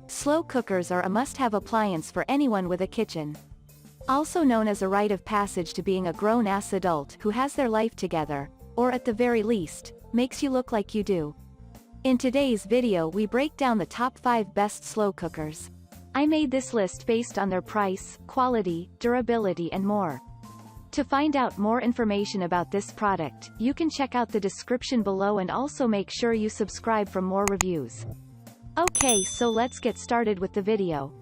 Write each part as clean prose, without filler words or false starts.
Slow cookers are a must-have appliance for anyone with a kitchen. Also known as a rite of passage to being a grown-ass adult who has their life together, or at the very least, makes you look like you do. In today's video we break down the top 5 best slow cookers. I made this list based on their price, quality, durability and more. To find out more information about this product, you can check out the description below and also make sure you subscribe for more reviews. Okay, so let's get started with the video.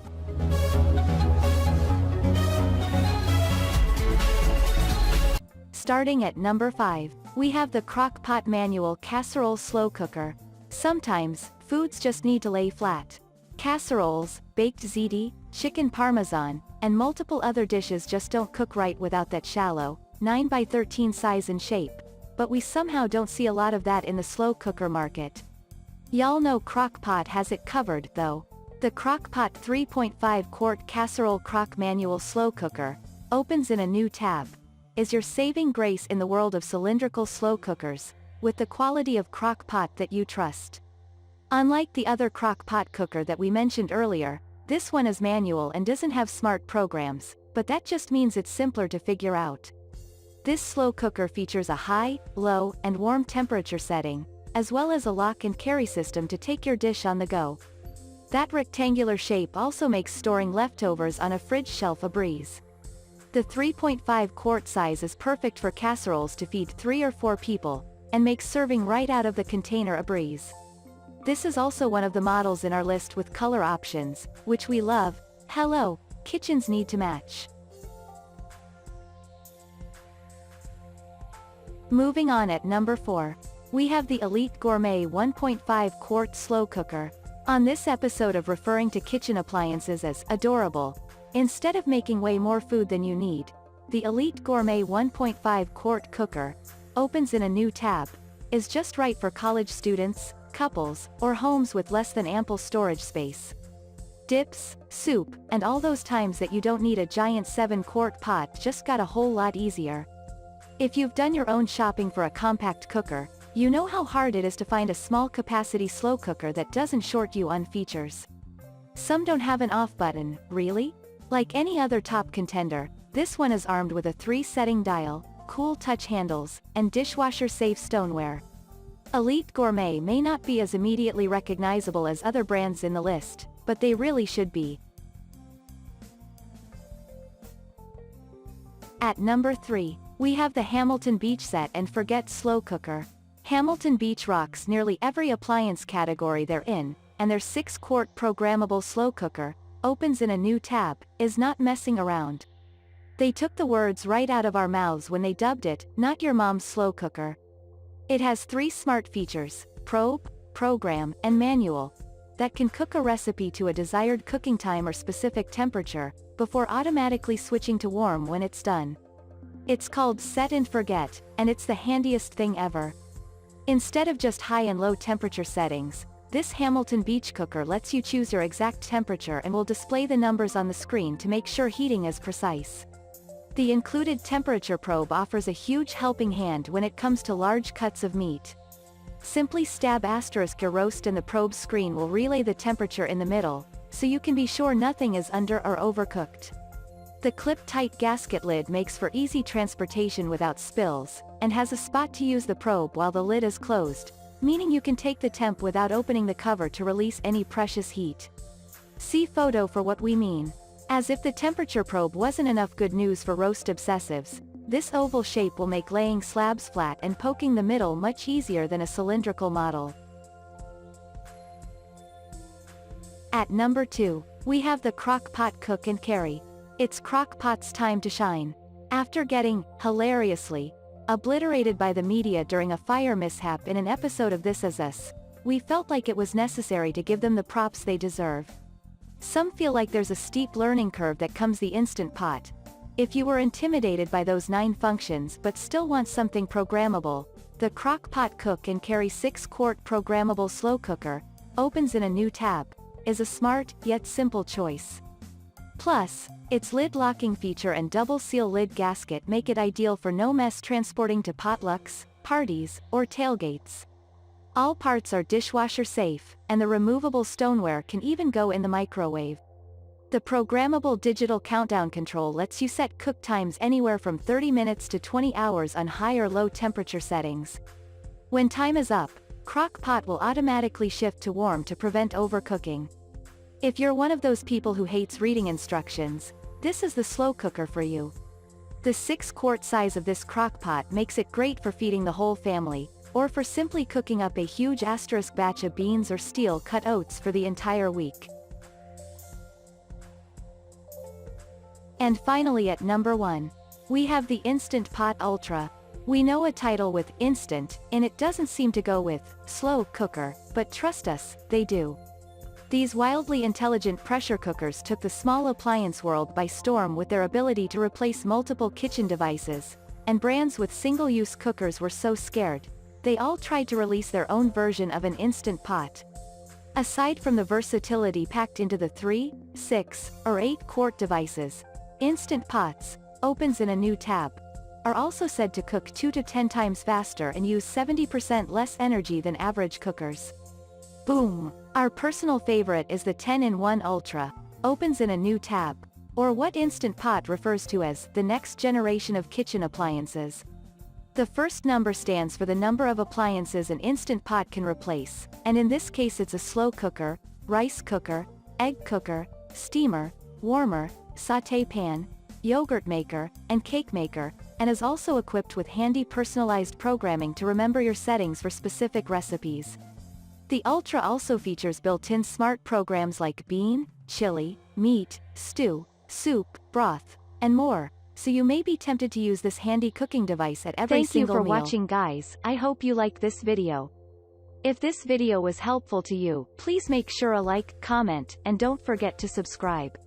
Starting at number 5, we have the Crock-Pot Manual Casserole Slow Cooker. Sometimes, foods just need to lay flat. Casseroles, baked ziti, chicken parmesan, and multiple other dishes just don't cook right without that shallow, 9x13 size and shape. But we somehow don't see a lot of that in the slow cooker market. Y'all know Crock-Pot has it covered, though. The Crock-Pot 3.5 quart Casserole Crock Manual Slow Cooker opens in a new tab. Is your saving grace in the world of cylindrical slow cookers, with the quality of Crock-Pot that you trust. Unlike the other Crock-Pot cooker that we mentioned earlier, this one is manual and doesn't have smart programs, but that just means it's simpler to figure out. This slow cooker features a high, low, and warm temperature setting, as well as a lock and carry system to take your dish on the go. That rectangular shape also makes storing leftovers on a fridge shelf a breeze. The 3.5 quart size is perfect for casseroles to feed 3 or 4 people, and makes serving right out of the container a breeze. This is also one of the models in our list with color options, which we love. Hello, kitchens need to match. Moving on at number 4. We have the Elite Gourmet 1.5 quart slow cooker. On this episode of referring to kitchen appliances as adorable, instead of making way more food than you need, the Elite Gourmet 1.5 quart cooker opens in a new tab, is just right for college students, couples, or homes with less than ample storage space. Dips, soup, and all those times that you don't need a giant 7-quart pot just got a whole lot easier. If you've done your own shopping for a compact cooker, you know how hard it is to find a small capacity slow cooker that doesn't short you on features. Some don't have an off button, really? Like any other top contender, this one is armed with a 3-setting dial, cool touch handles, and dishwasher-safe stoneware. Elite Gourmet may not be as immediately recognizable as other brands in the list, but they really should be. At number 3, we have the Hamilton Beach Set and Forget Slow Cooker. Hamilton Beach rocks nearly every appliance category they're in, and their 6-quart programmable slow cooker opens in a new tab, is not messing around. They took the words right out of our mouths when they dubbed it, Not Your Mom's Slow Cooker. It has 3 smart features, probe, program, and manual, that can cook a recipe to a desired cooking time or specific temperature, before automatically switching to warm when it's done. It's called Set and Forget, and it's the handiest thing ever. Instead of just high and low temperature settings, this Hamilton Beach cooker lets you choose your exact temperature and will display the numbers on the screen to make sure heating is precise. The included temperature probe offers a huge helping hand when it comes to large cuts of meat. Simply stab * your roast and the probe screen will relay the temperature in the middle, so you can be sure nothing is under or overcooked. The clip-tight gasket lid makes for easy transportation without spills, and has a spot to use the probe while the lid is closed, meaning you can take the temp without opening the cover to release any precious heat. See photo for what we mean. As if the temperature probe wasn't enough good news for roast obsessives, this oval shape will make laying slabs flat and poking the middle much easier than a cylindrical model. At number 2, we have the Crock-Pot Cook and Carry. It's Crock-Pot's time to shine. After getting, hilariously, obliterated by the media during a fire mishap in an episode of This Is Us, we felt like it was necessary to give them the props they deserve. Some feel like there's a steep learning curve that comes the Instant Pot. If you were intimidated by those 9 functions but still want something programmable, the Crock-Pot Cook and Carry 6-quart programmable slow cooker opens in a new tab, is a smart, yet simple choice. Plus, its lid locking feature and double seal lid gasket make it ideal for no mess transporting to potlucks, parties, or tailgates. All parts are dishwasher safe, and the removable stoneware can even go in the microwave. The programmable digital countdown control lets you set cook times anywhere from 30 minutes to 20 hours on high or low temperature settings. When time is up, Crock-Pot will automatically shift to warm to prevent overcooking. If you're one of those people who hates reading instructions, this is the slow cooker for you. The 6-quart size of this Crock-Pot makes it great for feeding the whole family, or for simply cooking up a huge asterisk batch of beans or steel-cut oats for the entire week. And finally at number 1. We have the Instant Pot Ultra. We know a title with instant in it doesn't seem to go with slow cooker, but trust us, they do. These wildly intelligent pressure cookers took the small appliance world by storm with their ability to replace multiple kitchen devices, and brands with single-use cookers were so scared, they all tried to release their own version of an instant pot. Aside from the versatility packed into the 3, 6, or 8-quart devices, Instant Pots, opens in a new tab, are also said to cook 2 to 10 times faster and use 70% less energy than average cookers. Boom! Our personal favorite is the 10-in-1 Ultra, opens in a new tab, or what Instant Pot refers to as the next generation of kitchen appliances. The first number stands for the number of appliances an Instant Pot can replace, and in this case it's a slow cooker, rice cooker, egg cooker, steamer, warmer, sauté pan, yogurt maker, and cake maker, and is also equipped with handy personalized programming to remember your settings for specific recipes. The Ultra also features built-in smart programs like bean, chili, meat, stew, soup, broth, and more, so you may be tempted to use this handy cooking device at every single meal. Thank you for watching, guys. I hope you liked this video. If this video was helpful to you, please make sure a like, comment, and don't forget to subscribe.